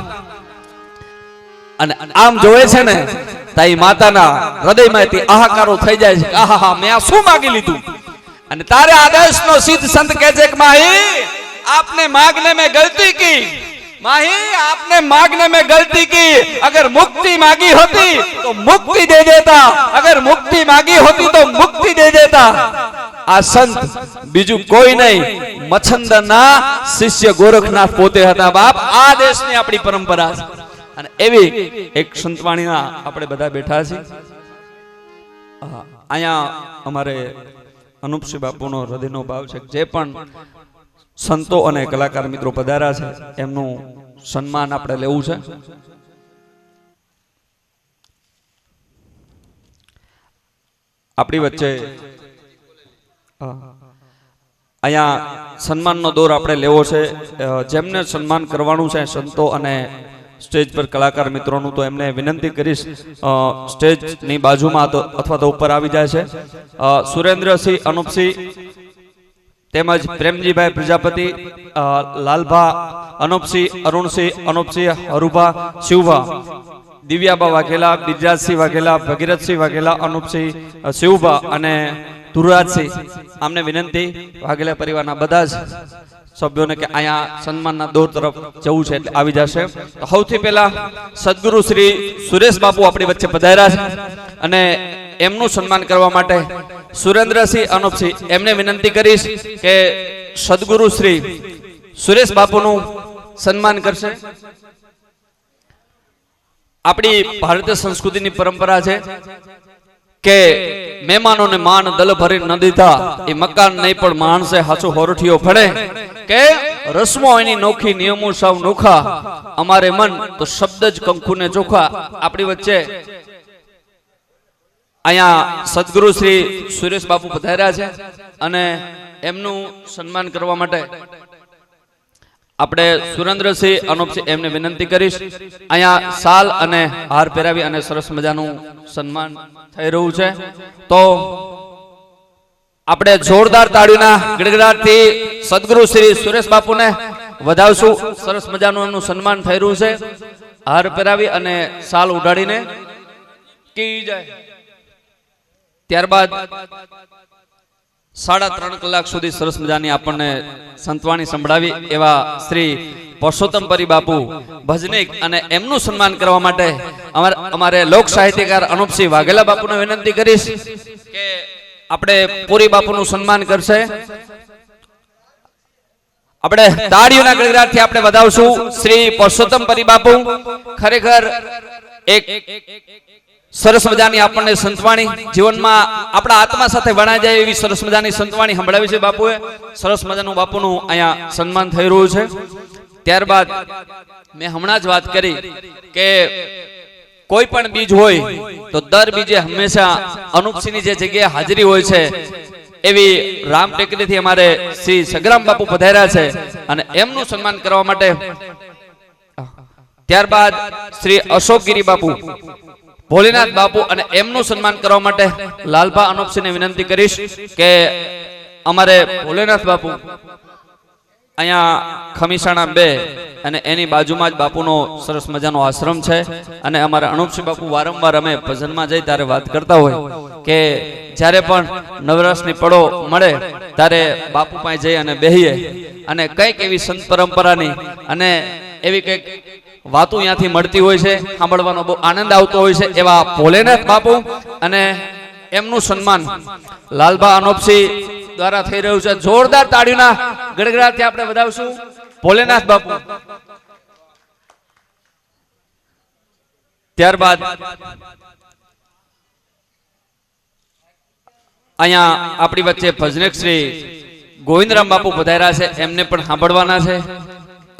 અને આમ જોવે છે ને તાઈ માતાના હૃદયમાંથી આહાકારો થઈ જાય છે. આહા, મેં આ શું માંગી લીધું? અને તારે આદેશનો સિદ્ધ સંત કહે છે કે માહી आपने मांगने में गलती की, माही आपने मांगने में गलती की. अगर मुक्ति मांगी होती तो मुक्ति दे देता, अगर मुक्ति मांगी होती तो मुक्ति दे देता. આ સંત બીજું કોઈ નહીં, મચ્છંદરના શિષ્ય ગોરખનાથ પોતે હતા. બાપ, આ દેશની આપણી પરંપરા છે. અને એવી એક સંતવાણીના આપણે બધા બેઠા છીએ. અહીંયા અમારે અનુપસિંહ બાપુનો હૃદયનો ભાવ છે. જે પણ સંતો અને કલાકાર મિત્રો પધાર્યા છે એમનું સન્માન આપણે લેવું છે. આપણી વચ્ચે અહીંયા સન્માનનો દોર આપણે લેવો છે. જેમને સન્માન કરવાનું છે સંતો અને સ્ટેજ પર કલાકાર મિત્રોનું, તો એમને વિનંતી કરીશ સ્ટેજની બાજુમાં અથવા તો ઉપર આવી જાય છે. સુરેન્દ્રસિંહ, અનુપસિંહ તેમજ પ્રેમજીભાઈ પ્રજાપતિ, લાલભા, અનુપસિંહ, અરુણસિંહ, અનુપસિંહ, હરુભા, શિવભા, દિવ્યાબા વાઘેલા, બિરરાજસિંહ વાઘેલા, ભગીરથસિંહ વાઘેલા, અનુપસિંહ, શિવભા અને ધુરાજસિંહ આમને વિનંતી વાઘેલા પરિવારના બધા જ સભ્યોને કે અહીંયા સન્માનના દોર તરફ જવું છે એટલે આવી જશે. તો સૌથી પહેલા સદગુરુ શ્રી સુરેશ બાપુ આપણી વચ્ચે પધાર્યા છે અને એમનું સન્માન કરવા માટે સુરેન્દ્રસિંહ અનુપસિંહ એમને વિનંતી કરીશ કે સદગુરુ શ્રી સુરેશ બાપુનું સન્માન કરશે. આપણી ભારતીય સંસ્કૃતિની પરંપરા છે કે મહેમાનોને માન દલ ભરી ન દીધા એ મકાન નહીં પણ માણસે હાચું હોરઠીઓ ભણે કે રસમો એની નોખી નિયમો સાવ નોખા અમારે મન તો શબ્દ જ કંકુને ચોખા. આપણી વચ્ચે અહીંયા સદગુરુ શ્રી સુરેશ બાપુ પધાર્યા છે અને એમનું સન્માન કરવા માટે આપણે સુરેન્દ્રસિંહ અનુપસિંહ એમને વિનંતી કરીશ. અહીંયા સાલ અને હાર પહેરાવી અને સરસ મજાનું સન્માન થઈ રહ્યું છે. તો આપણે જોરદાર તાળીઓના ગડગડાટથી સદગુરુ શ્રી સુરેશ બાપુને વધાવશું. સરસ મજાનું એમનું સન્માન થઈ રહ્યું છે. હાર પહેરાવી અને સાલ ઉડાડીને કી જાય. ત્યારબાદ 3.5 કલાક સુધી સરસ મજાની આપણને સંતવાણી સંભળાવી એવા શ્રી પરસોત્તમપરી બાપુ ભજનિક અને એમનું સન્માન કરવા માટે અમારે લોક સાહિત્યકાર અનુપસિંહ વાઘેલા બાપુને વિનંતી કરીશ કે આપણે પુરી બાપુનું સન્માન કરશે. આપણે તાળીઓના ગડગડાટથી આપણે વધાવશું શ્રી પરસોત્તમપરી બાપુ. ખરેખર એક સરસ મજાની આપણને સંતવાણી જીવનમાં આપણા આત્મા સાથે વણાઈ જાય એવી સરસ મજાની સંતવાણી સંભળાવી છે બાપુએ. સરસ મજાનું બાપુનું અહીંયા સન્માન થઈ રહ્યું છે. ત્યારબાદ મેં હમણાં જ વાત કરી કે કોઈ પણ બીજ હોય તો દર બીજે હંમેશા અનુપસિંહની જે જગ્યાએ હાજરી હોય છે એવી રામ ટેકરીથી અમારે શ્રી સગરામ બાપુ પધાર્યા છે અને એમનું સન્માન કરવા માટે ત્યારબાદ શ્રી અશોકગીરી બાપુ ભોલેનાથ બાપુ અને એમનું સન્માન કરવા માટે લાલભા અનુપસિંહને વિનંતી કરીશ કે અમારે ભોલેનાથ બાપુ અહીંયા ખમીસાણા 2 અને એની બાજુમાં જ બાપુનો સરસ મજાનો આશ્રમ છે અને અમારા અનુપસિંહ બાપુ વારંવાર અમે ભજનમાં જઈ ત્યારે વાત કરતા હોય કે જ્યારે પણ નવરાશની પડો મળે ત્યારે બાપુ પાસે જઈ અને બેહીએ અને કંઈક એવી સંત પરંપરાની અને એવી કંઈક વાતો અહીંયાથી મળતી હોય છે, સાંભળવાનો બહુ આનંદ આવતો હોય છે. એવા ભોલેનાથ બાપુ અને એમનું સન્માન લાલભા અનુપસિંહ દ્વારા થઈ રહ્યું છે. જોરદાર તાળીઓના ગડગડાટથી આપણે વધાવશું ભોલેનાથ બાપુ. ત્યારબાદ અહીંયા આપણી વચ્ચે ભજનક શ્રી ગોવિંદરામ બાપુ પધાર્યા છે, એમને પણ સાંભળવાના છે.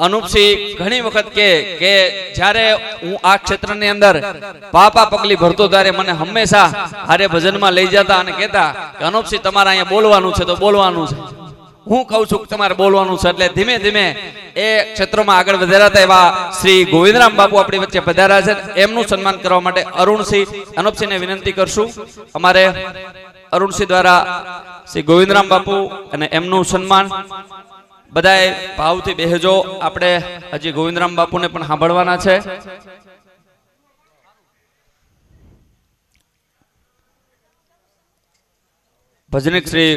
અનુપસિંહ ઘણી વખત કે જ્યારે હું આ ક્ષેત્રની અંદર પાપા પગલી ભરતો ત્યારે મને હંમેશા હારે ભજનમાં લઈ જતા અને કહેતા કે અનુપસિંહ તમારે અહીંયા બોલવાનું છે તો બોલવાનું છે. હું કહું છું કે તમારે બોલવાનું છે એટલે ધીમે ધીમે એ ક્ષેત્રમાં આગળ વધાર્યા હતા. એવા શ્રી ગોવિંદરામ બાપુ આપણી વચ્ચે પધાર્યા છે, એમનું સન્માન કરવા માટે અરુણસિંહ અનુપસિંહને વિનંતી કરશું. અમારે અરુણસિંહ દ્વારા શ્રી ગોવિંદરામ બાપુ અને એમનું સન્માન. બધાએ ભાવથી બેહજો. આપણે હજી ગોવિંદરામ બાપુને પણ સાંભળવાના છે. ભજનિક શ્રી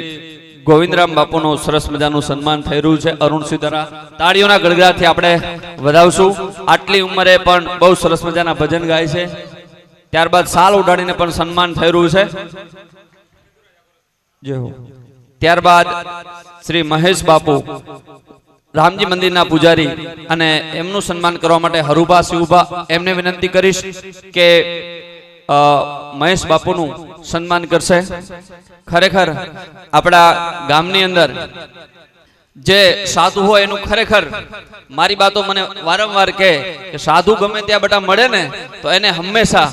ગોવિંદરામ બાપુનું સરસ મજાનું સન્માન થઈ રહ્યું છે અરુણસિંહ દ્વારા. તાળીઓના ગડગડાટથી આપણે વધાવશું. આટલી ઉંમરે પણ બહુ સરસ મજાના ભજન ગાય છે. ત્યારબાદ સાલ ઉડાડીને પણ સન્માન થઈ રહ્યું છે. જય હો. ત્યારબાદ શ્રી મહેશ બાપુ રામજી મંદિરના પૂજારી અને એમનું સન્માન કરવા માટે હરુભા શિવભા એમને વિનંતી કરીશ કે મહેશ બાપુનું સન્માન કરશે. ખરેખર આપણા ગામની અંદર જે સાધુ હોય એનું ખરેખર મારી બાતો મને વારંવાર કહે કે સાધુ ગમે ત્યાં બેટા મળે ને તો એને હંમેશા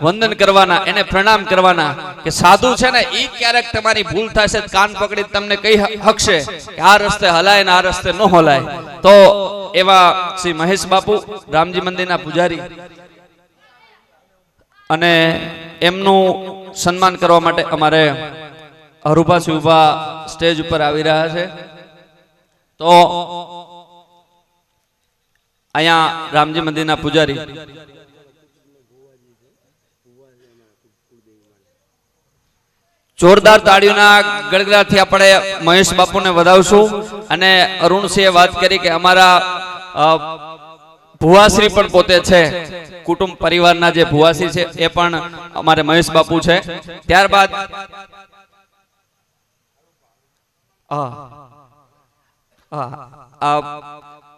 વંદન કરવાના, એને પ્રણામ કરવાના. કે સાધુ છે ને ઈ ક્યારેક તમારી ભૂલ થશે કાન પકડી તમને કહી હકશે કે આ રસ્તે હલાય ને આ રસ્તે ન હલાય. તો એવા શ્રી મહેશ બાપુ રામજી મંદિરના પૂજારી અને એમનું સન્માન કરવા માટે અમારે હરુભા શિવભા સ્ટેજ ઉપર આવી રહ્યા છે. તો અહીંયા રામજી મંદિરના પૂજારી જોરદાર તાળીઓના ગડગડાટથી આપણે મહેશ બાપુને વધાવશું. અને અરુણસિંહે વાત કરી કે અમારા ભુવાશ્રી પણ પોતે છે, કુટુંબ પરિવારના જે ભુવાસી છે એ પણ અમારે મહેશ બાપુ છે. ત્યારબાદ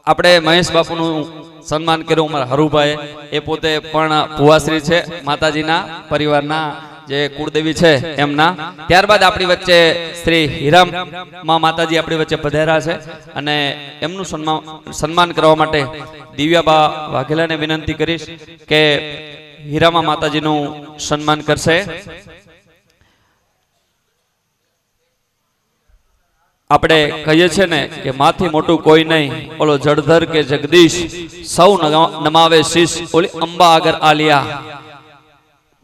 આપણે મહેશ બાપુનું સન્માન કર્યું અમારા હરુભાઈ, એ પોતે પણ ભુવાશ્રી છે માતાજીના પરિવારના જે કુળદેવી છે એમના. ત્યારબાદ આપણી વચ્ચે શ્રી હીરામા માતાજી આપણી વચ્ચે પધાર્યા છે અને એમનું સન્માન કરવા માટે દિવ્યાબા વાઘેલાને વિનંતી કરીશ કે હીરામા માતાજીનું સન્માન કરશે. આપણે કહીએ છીએ ને કે માથી મોટું કોઈ નહીં, ઓલો જળધર કે જગદીશ સૌ નમાવે શીશ, ઓલી અંબા આગળ આલિયા.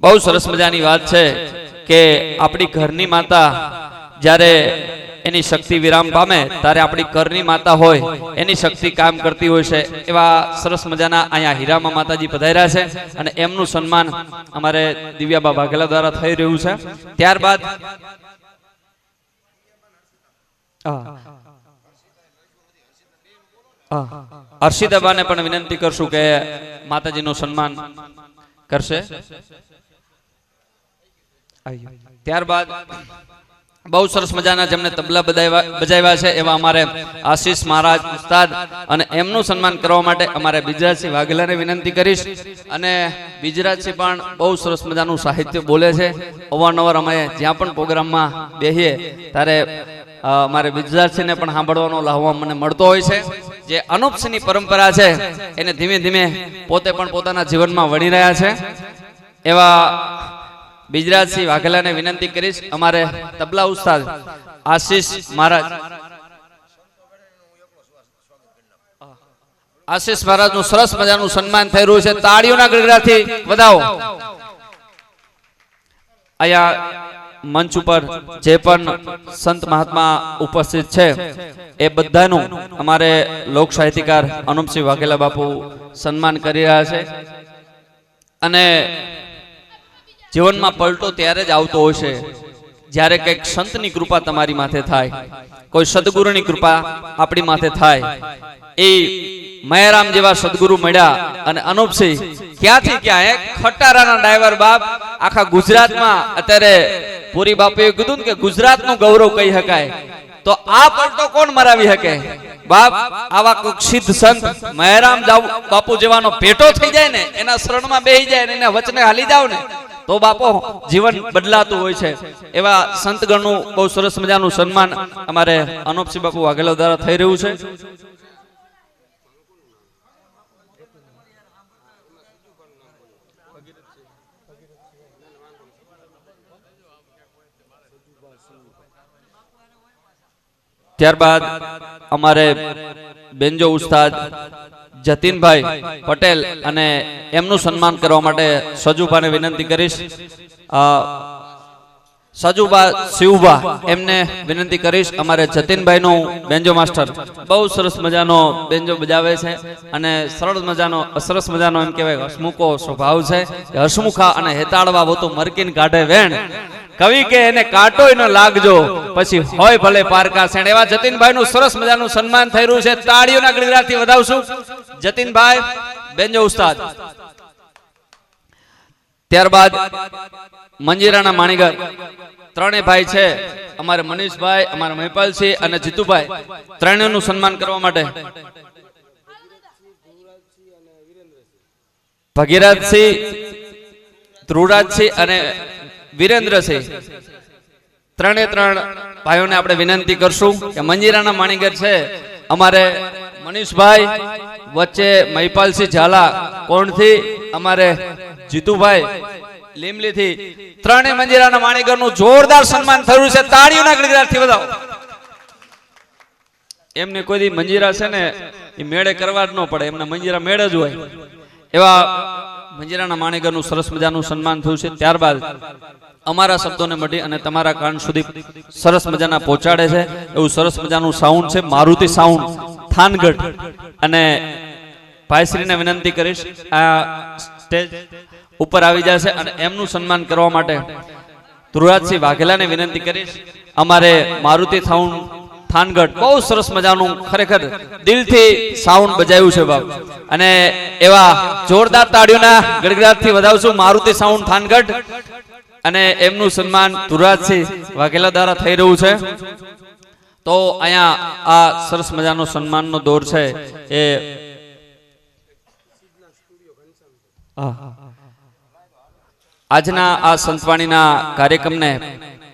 બહુ સરસ મજાની વાત છે કે આપણી ઘરની માતા જ્યારે એની શક્તિ વિરામ પામે ત્યારે આપણી ઘરની માતા હોય એની શક્તિ કામ કરતી હોય છે. એવા સરસ મજાના અહીંયા હીરામા માતાજી પધાર્યા છે અને એમનું સન્માન અમારે દિવ્યાબા વાઘેલા દ્વારા થઈ રહ્યું છે. ત્યારબાદ હર્ષિદાબાને પણ વિનંતી કરશું કે માતાજીનું સન્માન કરશે. ત્યારબાદ બહુ સરસ મજાના જેમને તબલા બજાવ્યા છે એવા અમારે આશીષ મહારાજ ઉસ્તાદ, અને એમનું સન્માન કરવા માટે અમારે બીજરાજસિંહ વાઘેલાને વિનંતી કરીશ. અને બીજરાજસિંહ પણ બહુ સરસ મજાનું સાહિત્ય બોલે છે. અવારનવાર અમે જ્યાં પણ પ્રોગ્રામમાં બેસીએ ત્યારે અમારે બીજરાજસિંહને પણ સાંભળવાનો લાહવો મને મળતો હોય છે. જે અનુપસિંહની પરંપરા છે એને ધીમે ધીમે પોતે પણ પોતાના જીવનમાં વળી રહ્યા છે. એવા બીજરાજસિંહ વાઘેલાને વિનંતી કરીશ અમારે તબલા ઉસ્તાદ આશીષ મહારાજ, આશીષ મહારાજનું સરસ મજાનું સન્માન થઈ રહ્યું છે. તાળીઓના ગડગડાટથી વધાવો. અહીંયા મંચ ઉપર જે પણ સંત મહાત્મા ઉપસ્થિત છે એ બધાનું અમારે લોક સાહિત્યકાર અનુપસિંહ વાઘેલા બાપુ સન્માન કરી રહ્યા છે. અને જીવનમાં પલટો ત્યારે જ આવતો હોય છે જ્યારે કંઈક સંતની કૃપા તમારી માથે થાય, કોઈ સદગુરુની કૃપા આપણી માથે થાય. એ મયારામ જેવા સદગુરુ મળ્યા અને અનુપસિંહ ક્યાંથી ક્યાં એક ખટારાના ડ્રાઈવર બાપ આખા ગુજરાતમાં અત્યારે પૂરી બાપુએ કીધું કે ગુજરાતનું ગૌરવ કહી શકાય, તો આ પલટો કોણ મરાવી શકે બાપ? આવા કોઈક સિદ્ધ સંત મયારામ બાપુ જેવાનો ભેટો થઈ જાય ને, એના શરણમાં બેસી જાય ને એના વચને હાલી જાવ ને તો બાપો જીવન બદલાતું હોય છે. એવા સંતગણનું બહુ સરસ મજાનું સન્માન અમારે અનુપસિંહ બાપુ વાઘેલા દ્વારા થઈ રહ્યું છે. ત્યારબાદ અમારે બેન્જો ઉસ્તાદ જતીનભાઈ પટેલ અને એમનું સન્માન કરવા માટે સજુભાને વિનંતી કરીશ. સજુભા શિવભા એમને વિનંતી કરીશ. અમારે જતીનભાઈ નું બેન્જો માસ્ટર બહુ સરસ મજાનો બેન્જો બજાવે છે અને સરસ મજાનો એમ કહેવાય હસમુખો સ્વભાવ છે. હસમુખા અને હેતાળવા वो तो મરકીન કાઢે વેણ, કવિ કે એને કાટોય ન લાગજો પછી હોય ભલે પારકા સેણ. એવા જતીનભાઈ નું સરસ મજાનું સન્માન થઈ રહ્યું છે. તાળીઓના ગડગડાટથી વધાવશું જતીનભાઈ બેન્જો ઉસ્તાદ. ત્યારબાદ મંજીરાના માણીગર ત્રણેય ભાઈ છે અમારે મનીષભાઈ, અમારા મહિપાલસિંહ અને જીતુભાઈ, ત્રણેયનું સન્માન કરવા માટે ભગીરથસિંહ, ધ્રુવરાજસિંહ અને વિરેન્દ્રસિંહ ત્રણે ત્રણ ભાઈઓને આપણે વિનંતી કરશું કે મંજીરાના માણીગર છે અમારે મનીષભાઈ, વચ્ચે મહિપાલસિંહ ઝાલા કોણથી, અમારે જીતુભાઈ લીમલીથી, ત્રણે મંજીરાના માણીગરનું જોરદાર સન્માન થયું છે. તાળીઓના ગડગડાટથી વધાવો. એમને કોઈ દી મંજીરા છે ને એ મેળે કરવા જ ન પડે, એમને મંજીરા મેળે જ હોય. એવા મંજીરાના માણીગરનું સરસ મજાનું સન્માન થયું છે. ત્યારબાદ અમારા શબ્દોને મઢી અને તમારા કાન સુધી સરસ મજાના પહોંચાડે છે એવું સરસ મજાનું સાઉન્ડ છે મારુતિ સાઉન્ડ થાનગઢ. અને ભાઈશ્રીને વિનંતી કરીશ આ સ્ટેજ ઉપર આવી જશે અને એમનું સન્માન કરવા માટે ધ્રુવરાજસિંહ વાઘેલાને વિનંતી કરીશ, અમારે મારુતિ સાઉન્ડ થાનગઢ બહુ સરસ મજાનું ખરેખર દિલથી સાઉન્ડ બજાવ્યું છે બાપ, અને એવા જોરદાર તાળીઓના ગડગડાટથી વધાવશું મારુતિ સાઉન્ડ થાનગઢ, અને એમનું સન્માન ધ્રુવરાજસિંહ વાઘેલા દ્વારા થઈ રહ્યું છે. તો અહીંયા આ સરસ મજાનો સન્માનનો દોર છે એ આજના આ સંતવાણીના કાર્યક્રમને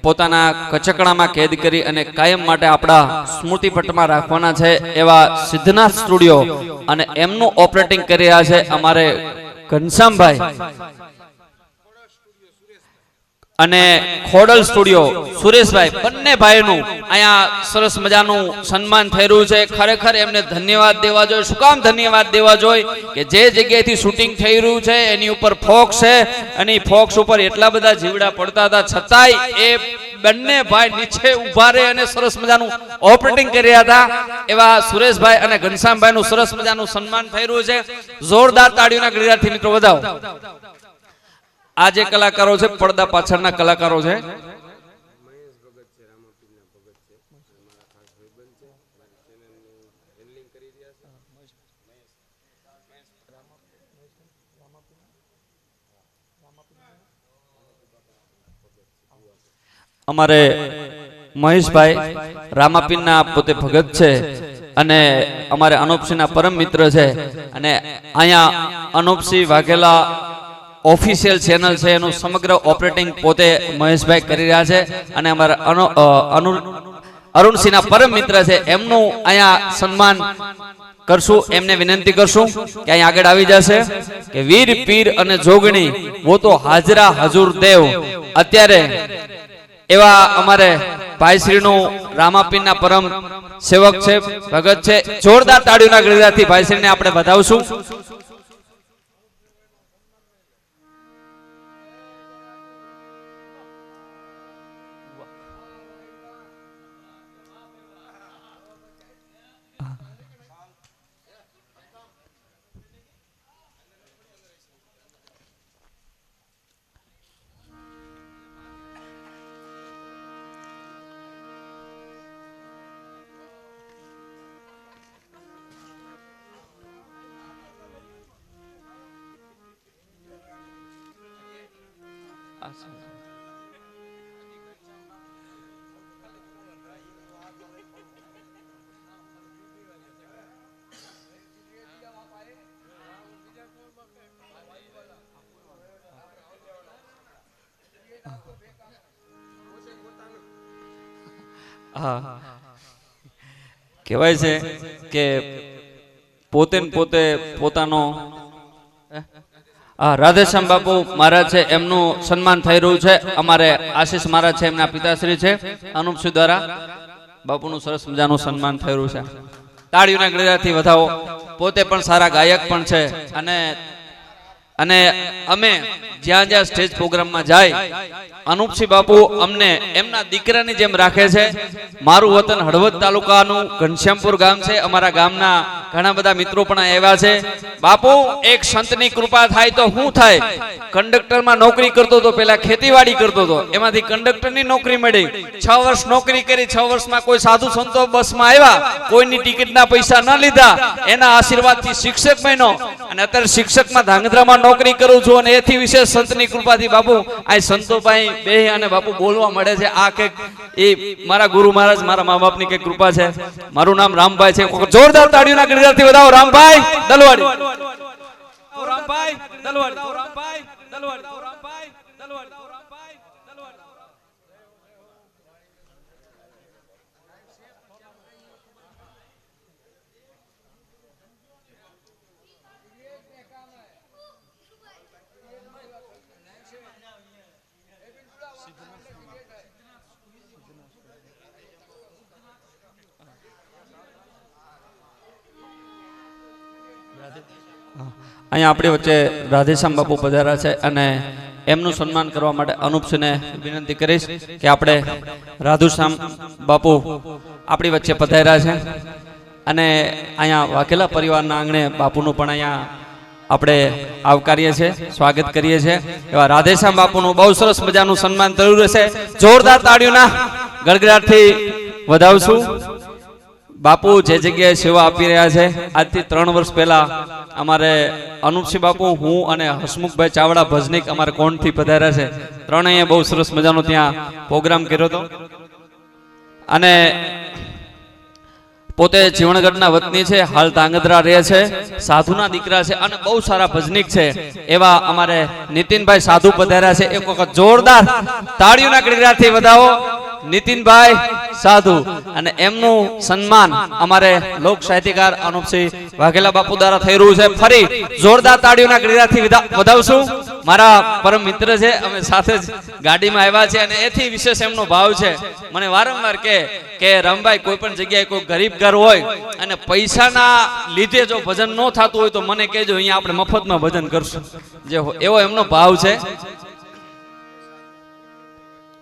પોતાના કચકડામાં કેદ કરી અને કાયમ માટે આપણા સ્મૃતિપટમાં રાખવાના છે એવા સિદ્ધનાથ સ્ટુડિયો અને એમનું ઓપરેટિંગ કરી રહ્યા છે અમારે ઘનશ્યામભાઈ, અને ખોડલ સ્ટુડિયો સુરેશભાઈ, બંને ભાઈનું અહીંયા સરસ મજાનું સન્માન થઈ રહ્યું છે. ખરેખર એમને ધન્યવાદ દેવા જોઈએ. શું કામ ધન્યવાદ દેવા જોઈએ કે જે જગ્યાએથી શૂટિંગ થઈ રહ્યું છે એની ઉપર ફોક્સ છે, અને ફોક્સ ઉપર એટલા બધા જીવડા પડતા હતા છતાંય એ બંને ભાઈ નીચે ઉભા રહે અને સરસ મજાનું ઓપરેટિંગ કરી રહ્યા હતા. એવા સુરેશભાઈ અને ઘનશ્યામભાઈનું સરસ મજાનું સન્માન થઈ રહ્યું છે. જોરદાર તાળીઓના ગળગડાટથી મિત્રો વધાવો. આ જે કલાકારો છે પડદા પાછળના કલાકારો છે. અમારે મહેશભાઈ રામાપીરના પોતે ભગત છે, અને અમારે અનુપસિંહના પરમ મિત્ર છે, અને અહીંયા અનુપસિંહ વાઘેલા ઓફિશિયલ ચેનલ છે એનું સમગ્ર ઓપરેટિંગ પોતે મહેશભાઈ કરી રહ્યા છે, અને અમારા અરુણસિંહના પરમ મિત્ર છે એમનું અહીંયા સન્માન કરશું. એમને વિનંતી કરશું કે અહીં આગળ આવી જશે કે વીર પીર અને જોગણી વો તો હાજરા હજુર દેવ. અત્યારે એવા અમારે ભાઈશ્રીનું રામાપીરના પરમ સેવક છે, ભગત છે. જોરદાર તાળીઓના ગળગડાટથી ભાઈશ્રીને આપણે વધાવશું. હા, કહેવાય છે કે પોતે ને પોતે પોતાનો રાધેશ્યામ બાપુ મહારાજ છે એમનું સન્માન થઈ રહ્યું છે. અમારે આશીષ મહારાજ છે એમના પિતાશ્રી છે અનુપસિંહ દ્વારા બાપુનું સરસ મજાનું સન્માન થઈ રહ્યું છે. તાળીઓના ગળગડાટથી વધાવો. પોતે પણ સારા ગાયક પણ છે, અને અમે જ્યાં જ્યાં સ્ટેજ પ્રોગ્રામમાં જાય અનુપસિંહ બાપુ અમને એમના દીકરાની જેમ રાખે છે. મારું વતન હળવદ તાલુકાનું ઘનશ્યામપુર ગામ છે. અમારા ગામના ઘણા બધા મિત્રો પણ આવ્યા છે. બાપુ એક સંતની કૃપા થાય તો શું થાય? કંડક્ટરમાં નોકરી કરતો હતો, પેલા ખેતીવાડી કરતો હતો, એમાંથી કંડક્ટરની નોકરી મળી. 6 વર્ષ નોકરી કરી. 6 વર્ષમાં કોઈ સાધુ સંતો બસમાં આવ્યા, કોઈની ટિકિટના પૈસા ન લીધા, એના આશીર્વાદથી શિક્ષક બન્યો, અને અત્યારે શિક્ષકમાં ધાંગધ્રામાં નોકરી કરું છું. અને એથી વિશેષ સંતની કૃપાથી બાપુ આ સંતો પાસે બેહી અને બાપુ બોલવા મળે છે. આ કે એ મારા ગુરુ મહારાજ, મારા મા બાપની કઈ કૃપા છે. મારું નામ રામભાઈ છે. જોરદાર તાળીઓના ગળગડાટથી વધાવો. રામભાઈ દલવાડી, રામભાઈ દલવાડી, રામભાઈ દલવાડી, રામભાઈ દલવાડી, રામભાઈ દલવાડી. અહીંયા આપણી વચ્ચે રાધેશ્યામ બાપુ પધાર્યા છે, અને એમનું સન્માન કરવા માટે અનુપસિંહને વિનંતી કરીશ કે આપણે રાધુશ્યામ બાપુ આપણી વચ્ચે પધાર્યા છે, અને અહીંયા વાઘેલા પરિવારના આંગણે બાપુનું પણ અહીંયા આપણે આવકારીએ છીએ, સ્વાગત કરીએ છીએ એવા રાધેશ્યામ બાપુનું બહુ સરસ મજાનું સન્માન થયું રહેશે. જોરદાર તાળીઓના ગડગડાટથી વધાવશું. બાપુ જે જગ્યાએ સેવા આપી રહ્યા છે, આજથી 3 વર્ષ પહેલા અમારે અનુપસિંહ બાપુ, હું અને હસમુખભાઈ ચાવડા ભજનિક અમારે કોણથી પધાર્યા છે. ત્રણેય બહુ સરસ મજાનો ત્યાં પ્રોગ્રામ કર્યો હતો. અને પોતે જીવણગઢના વતની છે, હાલ ધાંગધ્રા રહે છે, સાધુના દીકરા છે અને બહુ સારા ભજનિક છે એવા અમારે નીતિનભાઈ સાધુ પધાર્યા છે. એક વખત જોરદાર તાળીઓના ગડગડાટથી વધાવો નીતિનભાઈ સાધુ. અને એમનું સન્માન અમારે લોક સાહિત્યકાર અનુપસિંહ વાઘેલા બાપુ દ્વારા થઈ રહ્યું છે. ફરી જોરદાર તાળીઓના ગડગડાટથી વધાવશું. મારા પરમ મિત્ર છે, અમે સાથે જ ગાડીમાં આવ્યા છે અને એથી વિશેષ એમનો ભાવ છે. મને વારંવાર કે રામભાઈ, કોઈ પણ જગ્યાએ કોઈ ગરીબ ઘર હોય અને પૈસાના લીધે જો ભજન ન થતું હોય તો મને કહેજો, અહીંયા આપણે મફતમાં ભજન કરશું. જે એવો એમનો ભાવ છે.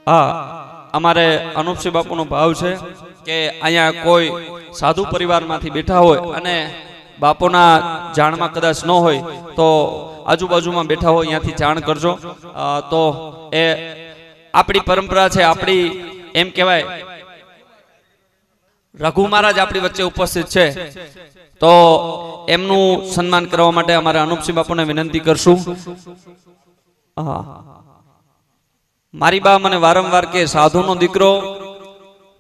હા, અમારે અનુપસિંહ બાપુનો ભાવ છે કે અહીંયા કોઈ સાધુ પરિવારમાંથી બેઠા હોય અને બાપુના જાણમાં કદાચ ન હોય તો આજુબાજુમાં બેઠા હોય અહીંયાથી જાણ કરજો. તો એ આપણી પરંપરા છે, આપણી એમ કહેવાય રઘુ મહારાજ આપણી વચ્ચે ઉપસ્થિત છે, તો એમનું સન્માન કરવા માટે અમારે અનુપસિંહ બાપુને વિનંતી કરશું. હા, મારી બા મને વારંવાર કે સાધુનો દીકરો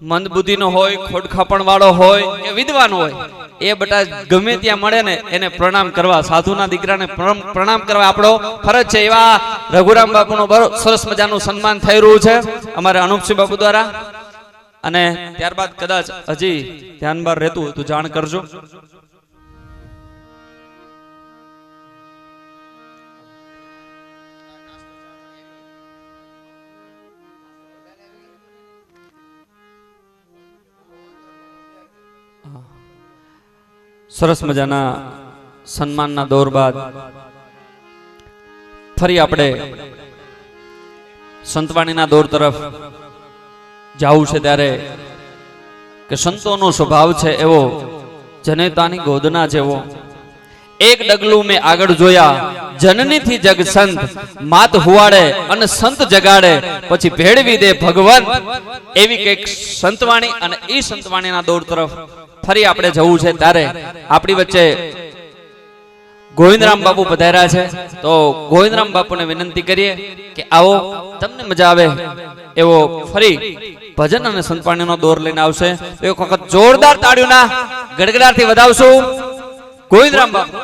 મંદબુદ્ધિનો હોય, ખોડખાપણ વાળો હોય કે વિદ્વાન હોય, એ બટા ગમે ત્યાં મળે ને એને પ્રણામ કરવા, સાધુના દીકરાને પ્રણામ કરવા આપણો ફરજ છે. એવા રઘુરામ બાપુનું સરસ મજાનું સન્માન થઈ રહ્યું છે અમારે અનુપસિંહ બાપુ દ્વારા. અને ત્યારબાદ કદાચ હજી ધ્યાન બહાર રહેતું હોય તો જાણ કરજો. સરસ મજાના સન્માનના દોર બાદ ફરી આપણે સંતવાણીના દોર તરફ જવું છે. ત્યારે કે સંતોનો સ્વભાવ છે એવો જનેતાની ગોદના જેવો. એક ડગલું મેં આગળ જોયા, જનનીથી જગ સંત, માત હુવાડે અને સંત જગાડે, પછી ભેળવી દે ભગવંત. એવી કઈક સંતવાણી. અને એ સંતવાણીના દોર તરફ ફરી આપણે જવું છે. ત્યારે આપણી વચ્ચે ગોવિંદરામ બાપુ પધાર્યા છે, તો ગોવિંદરામ બાપુને વિનંતી કરીએ કે આવો, તમને મજા આવે એવો ફરી ભજન અને સંતવાણીનો દોર લઈને આવશે. એક વખત જોરદાર તાળીઓના ગડગડાટથી વધાવશું ગોવિંદરામ બાપુ.